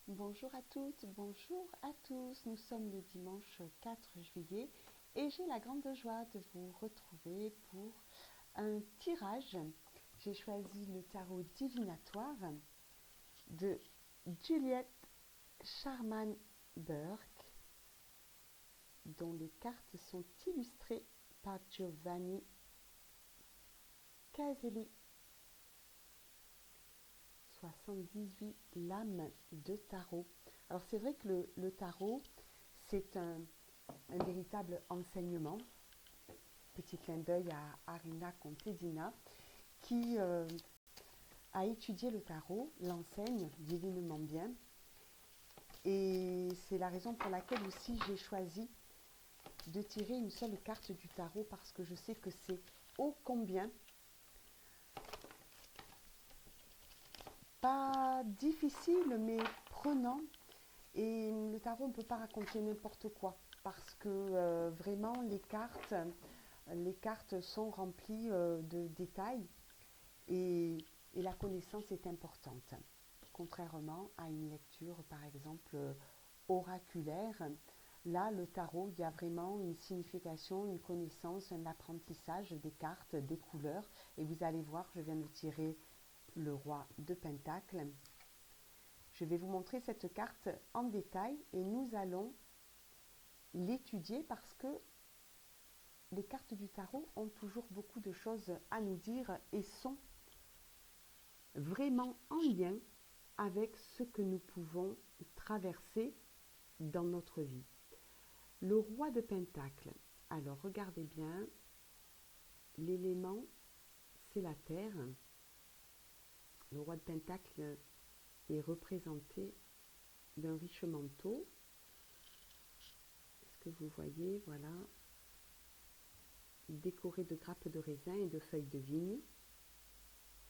Bonjour à toutes, bonjour à tous. Nous sommes le dimanche 4 juillet et j'ai la grande joie de vous retrouver pour un tirage. J'ai choisi le tarot divinatoire de Juliette Sharman Burke, dont les cartes sont illustrées par Giovanni Caselli. 78 lames de tarot. Alors c'est vrai que le tarot, c'est un véritable enseignement. Petit clin d'œil à Arina Contedina, qui a étudié le tarot, l'enseigne divinement bien. Et c'est la raison pour laquelle aussi j'ai choisi de tirer une seule carte du tarot, parce que je sais que c'est ô combien pas difficile, mais prenant. Et le tarot, on ne peut pas raconter n'importe quoi, parce que vraiment les cartes sont remplies de détails, et la connaissance est importante. Contrairement à une lecture, par exemple, oraculaire, là, le tarot, il y a vraiment une signification, une connaissance, un apprentissage des cartes, des couleurs. Et vous allez voir, je viens de tirer le roi de Pentacles. Je vais vous montrer cette carte en détail et nous allons l'étudier, parce que les cartes du tarot ont toujours beaucoup de choses à nous dire et sont vraiment en lien avec ce que nous pouvons traverser dans notre vie. Le roi de Pentacles. Alors regardez bien, l'élément c'est la terre. Le roi de Pentacles est représenté d'un riche manteau. Est-ce que vous voyez, voilà, décoré de grappes de raisin et de feuilles de vigne.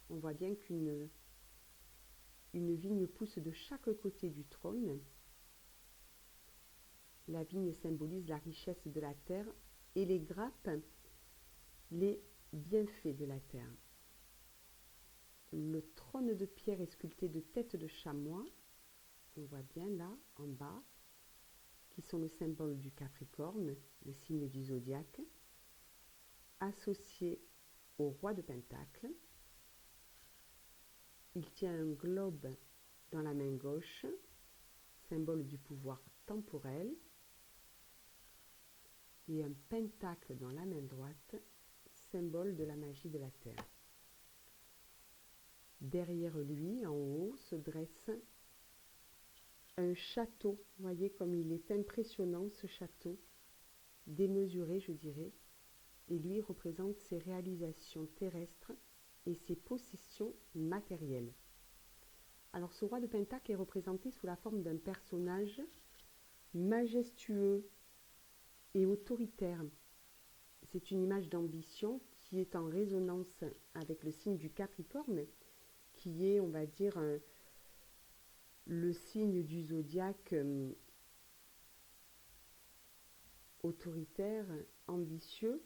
On voit bien qu'une vigne pousse de chaque côté du trône. La vigne symbolise la richesse de la terre et les grappes, les bienfaits de la terre. Le trône de pierre est sculpté de têtes de chamois, on voit bien là en bas, qui sont le symbole du Capricorne, le signe du zodiaque, associé au roi de Pentacles. Il tient un globe dans la main gauche, symbole du pouvoir temporel, et un pentacle dans la main droite, symbole de la magie de la terre. Derrière lui, en haut, se dresse un château. Vous voyez comme il est impressionnant, ce château, démesuré, je dirais. Et lui représente ses réalisations terrestres et ses possessions matérielles. Alors ce roi de Pentacle est représenté sous la forme d'un personnage majestueux et autoritaire. C'est une image d'ambition qui est en résonance avec le signe du Capricorne, qui est, on va dire, le signe du zodiaque autoritaire, ambitieux,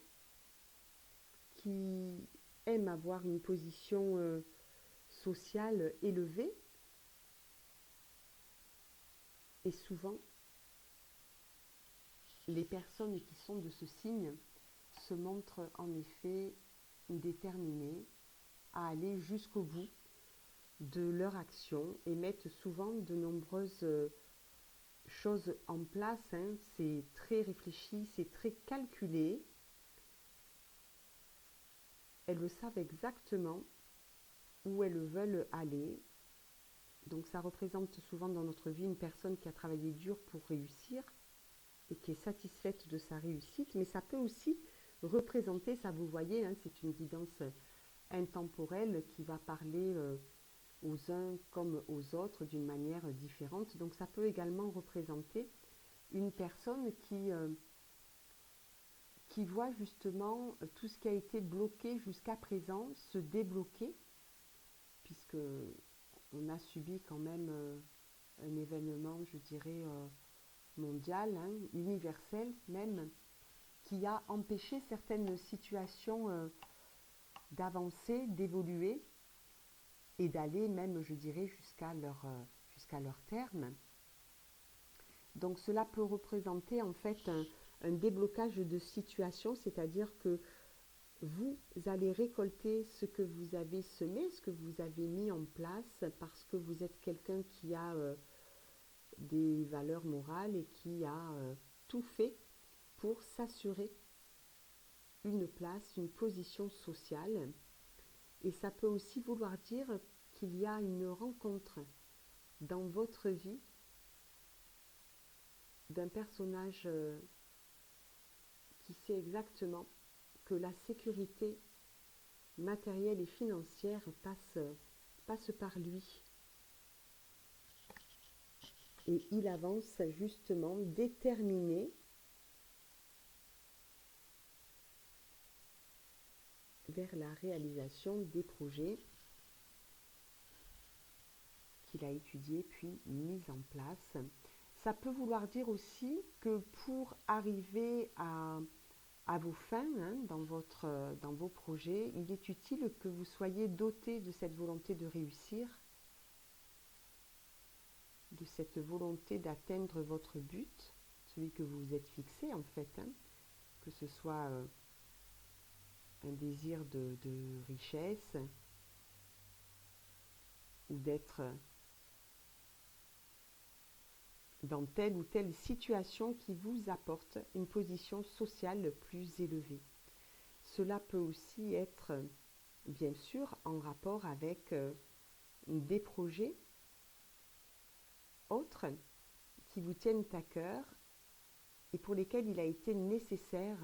qui aime avoir une position sociale élevée. Et souvent, les personnes qui sont de ce signe se montrent en effet déterminées à aller jusqu'au bout de leur action et mettent souvent de nombreuses choses en place. C'est très réfléchi, c'est très calculé. Elles savent exactement où elles veulent aller. Donc ça représente souvent dans notre vie une personne qui a travaillé dur pour réussir et qui est satisfaite de sa réussite, mais ça peut aussi représenter, ça vous voyez, c'est une guidance intemporelle qui va parler aux uns comme aux autres d'une manière différente. Donc ça peut également représenter une personne qui voit justement tout ce qui a été bloqué jusqu'à présent se débloquer, puisque on a subi quand même un événement, je dirais, mondial, universel même, qui a empêché certaines situations d'avancer, d'évoluer et d'aller même, je dirais, jusqu'à jusqu'à leur terme. Donc cela peut représenter en fait un déblocage de situation, c'est-à-dire que vous allez récolter ce que vous avez semé, ce que vous avez mis en place, parce que vous êtes quelqu'un qui a des valeurs morales et qui a tout fait pour s'assurer une place, une position sociale. Et ça peut aussi vouloir dire qu'il y a une rencontre dans votre vie d'un personnage qui sait exactement que la sécurité matérielle et financière passe par lui. Et il avance justement déterminé vers la réalisation des projets qu'il a étudiés puis mis en place. Ça peut vouloir dire aussi que pour arriver à vos fins, dans vos projets, il est utile que vous soyez doté de cette volonté de réussir, de cette volonté d'atteindre votre but, celui que vous vous êtes fixé en fait, que ce soit un désir de richesse ou d'être dans telle ou telle situation qui vous apporte une position sociale plus élevée. Cela peut aussi être, bien sûr, en rapport avec des projets autres qui vous tiennent à cœur et pour lesquels il a été nécessaire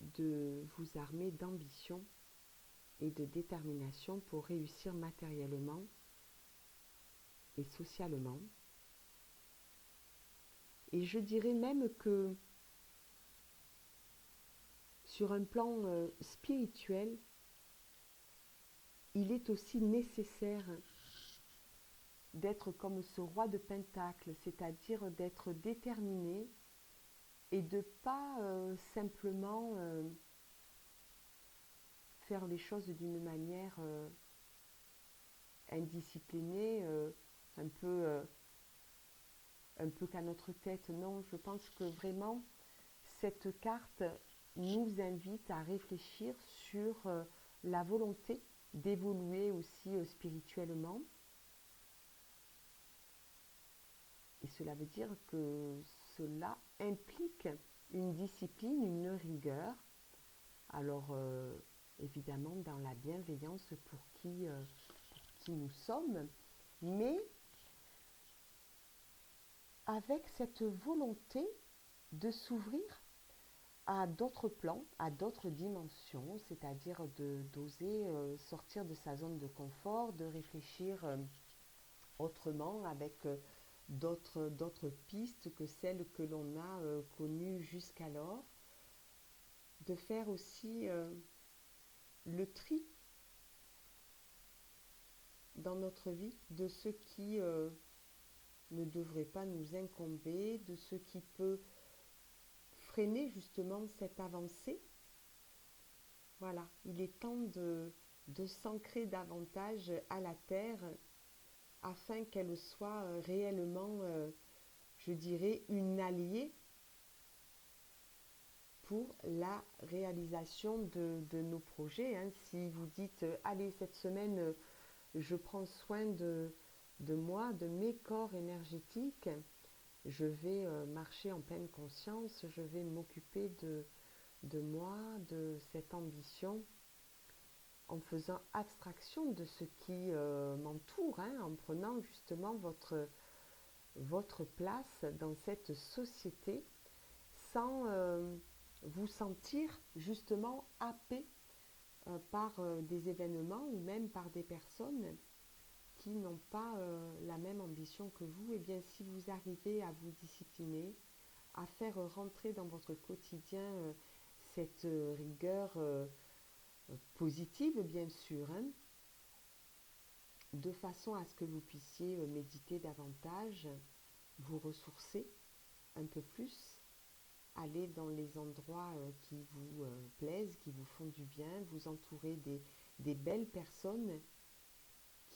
de vous armer d'ambition et de détermination pour réussir matériellement et socialement. Et je dirais même que sur un plan spirituel, il est aussi nécessaire d'être comme ce roi de Pentacle, c'est-à-dire d'être déterminé et de ne pas simplement faire les choses d'une manière indisciplinée, un peu qu'à notre tête. Non, je pense que vraiment, cette carte nous invite à réfléchir sur la volonté d'évoluer aussi spirituellement. Et cela veut dire que cela implique une discipline, une rigueur. Alors, évidemment, dans la bienveillance pour qui nous sommes, mais avec cette volonté de s'ouvrir à d'autres plans, à d'autres dimensions, c'est-à-dire d'oser sortir de sa zone de confort, de réfléchir autrement avec d'autres pistes que celles que l'on a connues jusqu'alors, de faire aussi le tri dans notre vie de ce qui ne devrait pas nous incomber, de ce qui peut freiner justement cette avancée. Voilà, il est temps de s'ancrer davantage à la terre afin qu'elle soit réellement, je dirais, une alliée pour la réalisation de nos projets. Si vous dites, allez, cette semaine, je prends soin de moi, de mes corps énergétiques, je vais marcher en pleine conscience, je vais m'occuper de moi, de cette ambition, en faisant abstraction de ce qui m'entoure, en prenant justement votre place dans cette société sans vous sentir justement happé par des événements ou même par des personnes qui n'ont pas la même ambition que vous. Et bien si vous arrivez à vous discipliner, à faire rentrer dans votre quotidien cette rigueur positive bien sûr, de façon à ce que vous puissiez méditer davantage, vous ressourcer un peu plus, aller dans les endroits qui vous plaisent, qui vous font du bien, vous entourer des belles personnes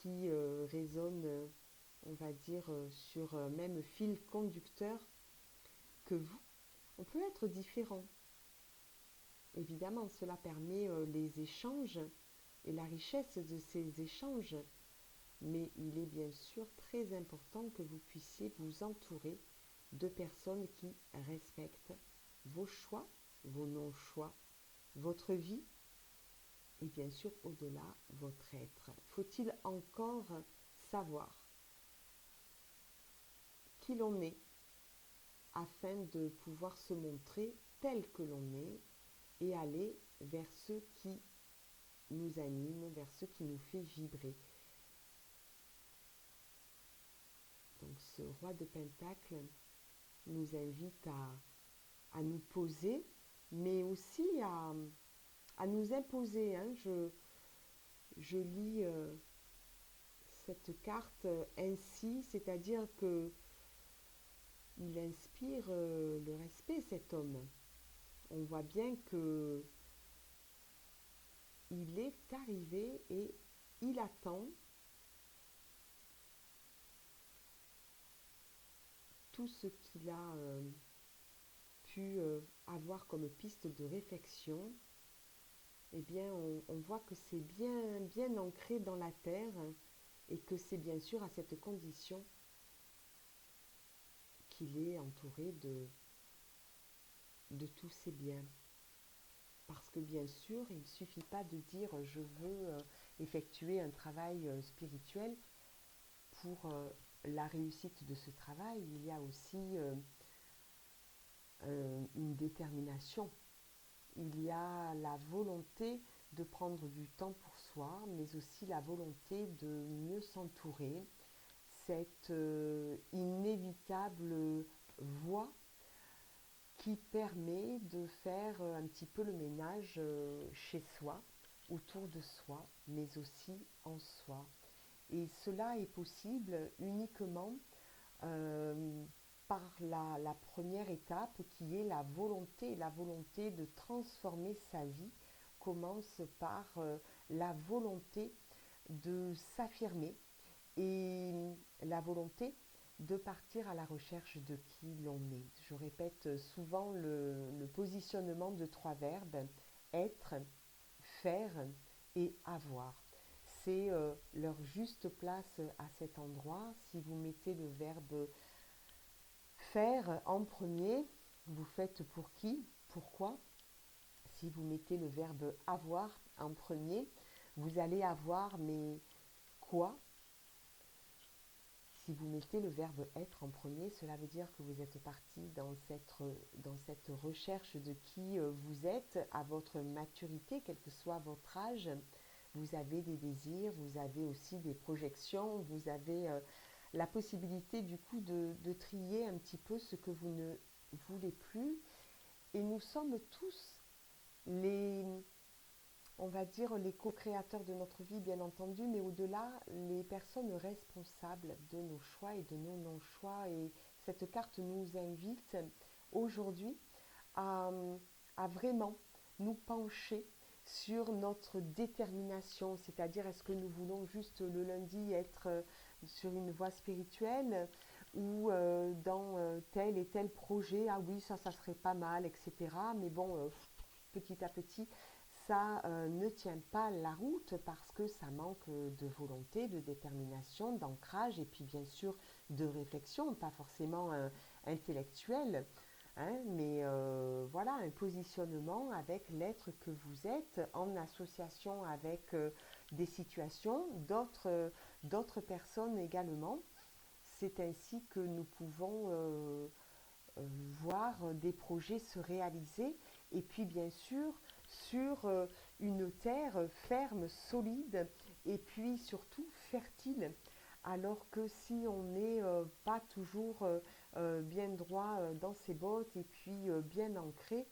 qui résonne, on va dire, sur même fil conducteur que vous. On peut être différent. Évidemment, cela permet les échanges et la richesse de ces échanges. Mais il est bien sûr très important que vous puissiez vous entourer de personnes qui respectent vos choix, vos non-choix, votre vie et bien sûr au-delà votre être. Faut-il encore savoir qui l'on est afin de pouvoir se montrer tel que l'on est et aller vers ce qui nous anime, vers ce qui nous fait vibrer. Donc ce roi de Pentacle nous invite à nous poser, mais aussi à nous imposer. Hein. Je lis cette carte ainsi, c'est-à-dire que il inspire le respect, cet homme. On voit bien que il est arrivé et il attend tout ce qu'il a pu avoir comme piste de réflexion. Eh bien, on voit que c'est bien, bien ancré dans la terre et que c'est bien sûr à cette condition qu'il est entouré de tous ses biens. Parce que bien sûr, il ne suffit pas de dire je veux effectuer un travail spirituel. Pour la réussite de ce travail, il y a aussi une détermination. Il y a la volonté de prendre du temps pour soi, mais aussi la volonté de mieux s'entourer. Cette inévitable voie qui permet de faire un petit peu le ménage chez soi, autour de soi, mais aussi en soi. Et cela est possible uniquement euh, par la première étape qui est la volonté de transformer sa vie commence par la volonté de s'affirmer et la volonté de partir à la recherche de qui l'on est. Je répète souvent le positionnement de trois verbes, être, faire et avoir. C'est leur juste place à cet endroit. Si vous mettez le verbe faire en premier, vous faites pour qui, pourquoi. Si vous mettez le verbe avoir en premier, vous allez avoir mais quoi. Si vous mettez le verbe être en premier, cela veut dire que vous êtes parti dans cette recherche de qui vous êtes à votre maturité, quel que soit votre âge. Vous avez des désirs, vous avez aussi des projections, vous avez la possibilité du coup de trier un petit peu ce que vous ne voulez plus. Et nous sommes tous les, on va dire, les co-créateurs de notre vie, bien entendu, mais au-delà, les personnes responsables de nos choix et de nos non-choix. Et cette carte nous invite aujourd'hui à, à vraiment nous pencher sur notre détermination, c'est-à-dire est-ce que nous voulons juste le lundi être sur une voie spirituelle ou dans tel et tel projet, ah oui, ça serait pas mal, etc. Mais bon, petit à petit, ça ne tient pas la route parce que ça manque de volonté, de détermination, d'ancrage et puis bien sûr de réflexion, pas forcément intellectuelle, hein, mais voilà, un positionnement avec l'être que vous êtes en association avec des situations, d'autres personnes également. C'est ainsi que nous pouvons voir des projets se réaliser et puis bien sûr sur une terre ferme, solide et puis surtout fertile. Alors que si on n'est pas toujours bien droit dans ses bottes et puis bien ancré,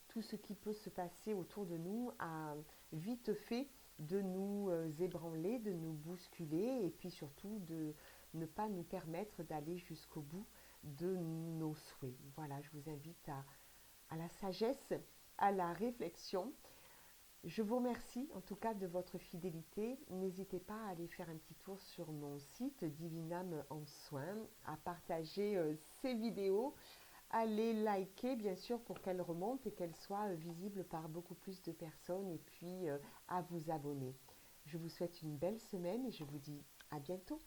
tout ce qui peut se passer autour de nous a vite fait de nous ébranler, de nous bousculer et puis surtout de ne pas nous permettre d'aller jusqu'au bout de nos souhaits. Voilà, je vous invite à la sagesse, à la réflexion Je vous remercie en tout cas de votre fidélité. N'hésitez pas à aller faire un petit tour sur mon site Divinam en soins, à partager ces vidéos, à les liker bien sûr pour qu'elles remontent et qu'elles soient visibles par beaucoup plus de personnes et puis à vous abonner. Je vous souhaite une belle semaine et je vous dis à bientôt.